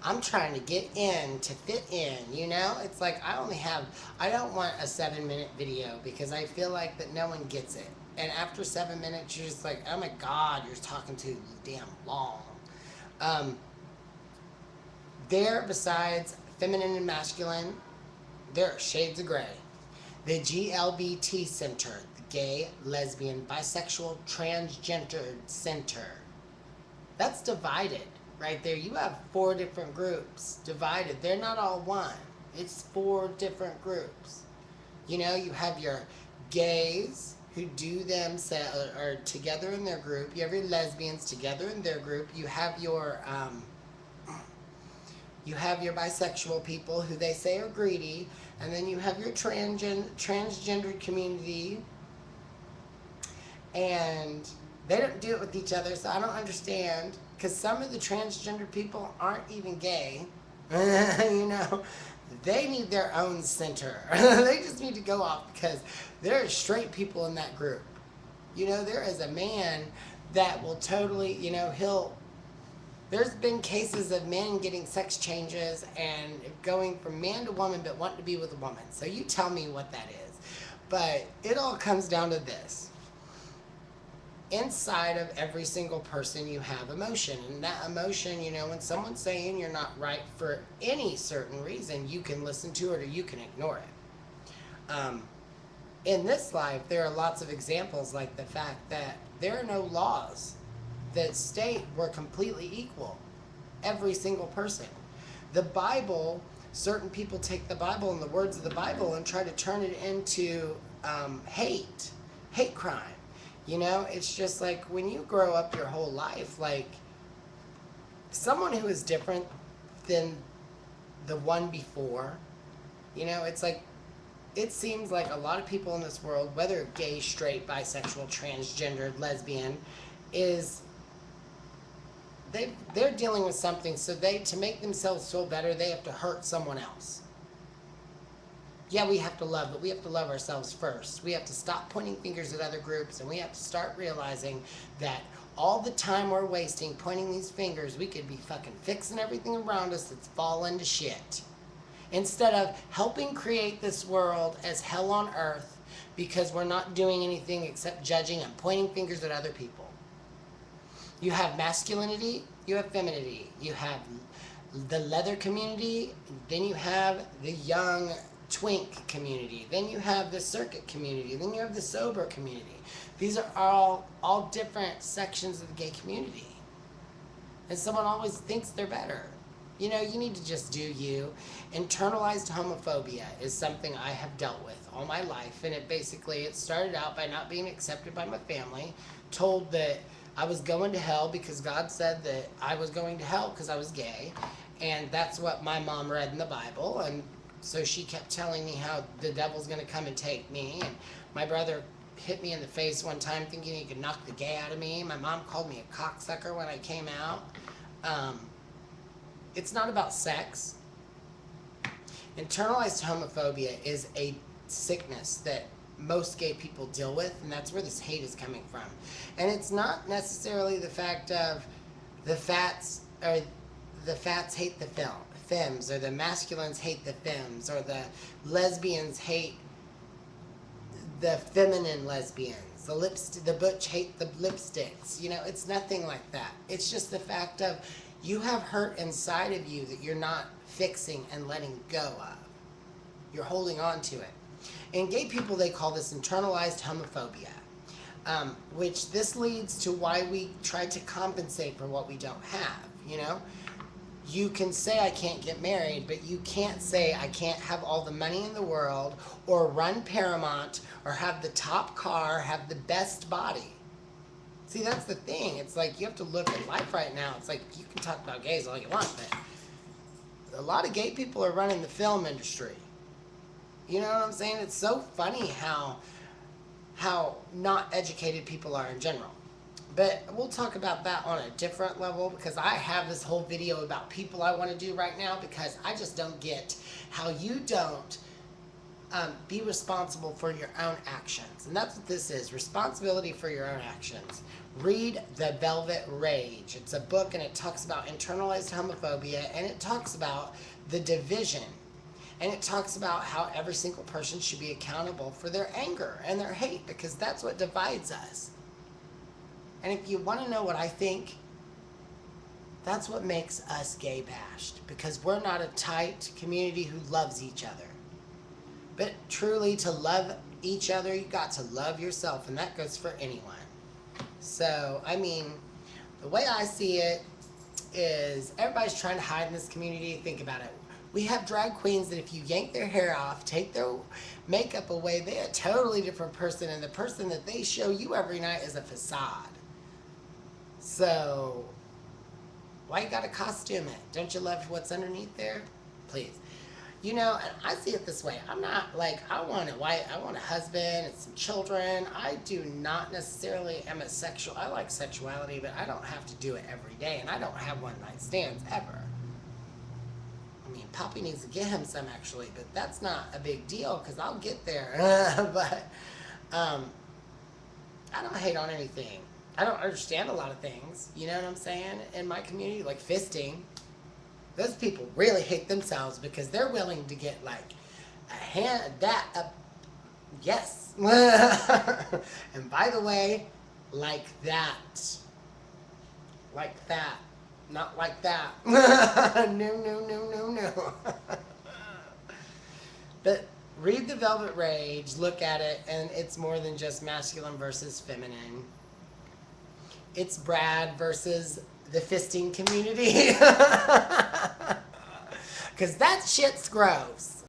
I'm trying to get in to fit in, you know? It's like I don't want a 7 minute video because I feel like that no one gets it. And after 7 minutes, you're just like, oh my God, you're talking too damn long. Um, there, besides feminine and masculine, there are shades of gray. The GLBT Center, the Gay, Lesbian, Bisexual, Transgendered Center. That's divided right there. You have four different groups divided. They're not all one. It's four different groups. You know, you have your gays who do them are together in their group. You have your lesbians together in their group. You have your bisexual people who they say are greedy, and then you have your transgender community, and they don't do it with each other, so I don't understand. Because some of the transgender people aren't even gay, you know. They need their own center. They just need to go off because there are straight people in that group. You know, there is a man that will totally, you know, there's been cases of men getting sex changes and going from man to woman but wanting to be with a woman. So you tell me what that is. But it all comes down to this. Inside of every single person you have emotion, and that emotion, you know, when someone's saying you're not right for any certain reason, you can listen to it or you can ignore it. In this life, there are lots of examples, like the fact that there are no laws that state we're completely equal, every single person. The Bible, certain people take the Bible and the words of the Bible and try to turn it into hate crime. You know, it's just like when you grow up your whole life, like someone who is different than the one before, you know, it's like, it seems like a lot of people in this world, whether gay, straight, bisexual, transgendered, lesbian, is they're dealing with something, so to make themselves feel better, they have to hurt someone else. Yeah, we have to love, but we have to love ourselves first. We have to stop pointing fingers at other groups, and we have to start realizing that all the time we're wasting pointing these fingers, we could be fucking fixing everything around us that's fallen to shit. Instead of helping create this world as hell on earth because we're not doing anything except judging and pointing fingers at other people. You have masculinity, you have femininity, you have the leather community, then you have the young twink community, then you have the circuit community, then you have the sober community. These are all different sections of the gay community. And someone always thinks they're better. You know, you need to just do you. Internalized homophobia is something I have dealt with all my life, and it started out by not being accepted by my family, told that I was going to hell because God said that I was going to hell because I was gay, and that's what my mom read in the Bible, and so she kept telling me how the devil's going to come and take me, and my brother hit me in the face one time thinking he could knock the gay out of me. My mom called me a cocksucker when I came out. It's not about sex. Internalized homophobia is a sickness that most gay people deal with, and that's where this hate is coming from. And it's not necessarily the fact of the fats hate the femmes, or the masculines hate the femmes, or the lesbians hate the feminine lesbians, the butch hate the lipsticks. You know, it's nothing like that. It's just the fact of you have hurt inside of you that you're not fixing and letting go of. You're holding on to it. In gay people, they call this internalized homophobia, which this leads to why we try to compensate for what we don't have, you know? You can say I can't get married, but you can't say I can't have all the money in the world, or run Paramount, or have the top car, have the best body. See, that's the thing. It's like you have to look at life right now. It's like you can talk about gays all you want, but a lot of gay people are running the film industry. You know what I'm saying? It's so funny how not educated people are in general. But we'll talk about that on a different level, because I have this whole video about people I want to do right now, because I just don't get how you don't be responsible for your own actions. And that's what this is, responsibility for your own actions. Read The Velvet Rage. It's a book, and it talks about internalized homophobia, and it talks about the division. And it talks about how every single person should be accountable for their anger and their hate, because that's what divides us. And if you want to know what I think, that's what makes us gay bashed, because we're not a tight community who loves each other. But truly, to love each other, you got to love yourself, and that goes for anyone. So, I mean, the way I see it is everybody's trying to hide in this community. Think about it. We have drag queens that if you yank their hair off, take their makeup away, they're a totally different person, and the person that they show you every night is a facade. So, why you gotta costume it? Don't you love what's underneath there? Please. You know, and I see it this way. I'm not like, I want a husband and some children. I do not necessarily am a sexual. I like sexuality, but I don't have to do it every day, and I don't have one night stands ever. I mean, Poppy needs to get him some actually, but that's not a big deal because I'll get there. But I don't hate on anything. I don't understand a lot of things. You know what I'm saying? In my community, like fisting. Those people really hate themselves because they're willing to get like a hand, yes. And by the way, like that, not like that. No. But read The Velvet Rage, look at it, and it's more than just masculine versus feminine. It's Brad versus the fisting community. Because that shit's gross.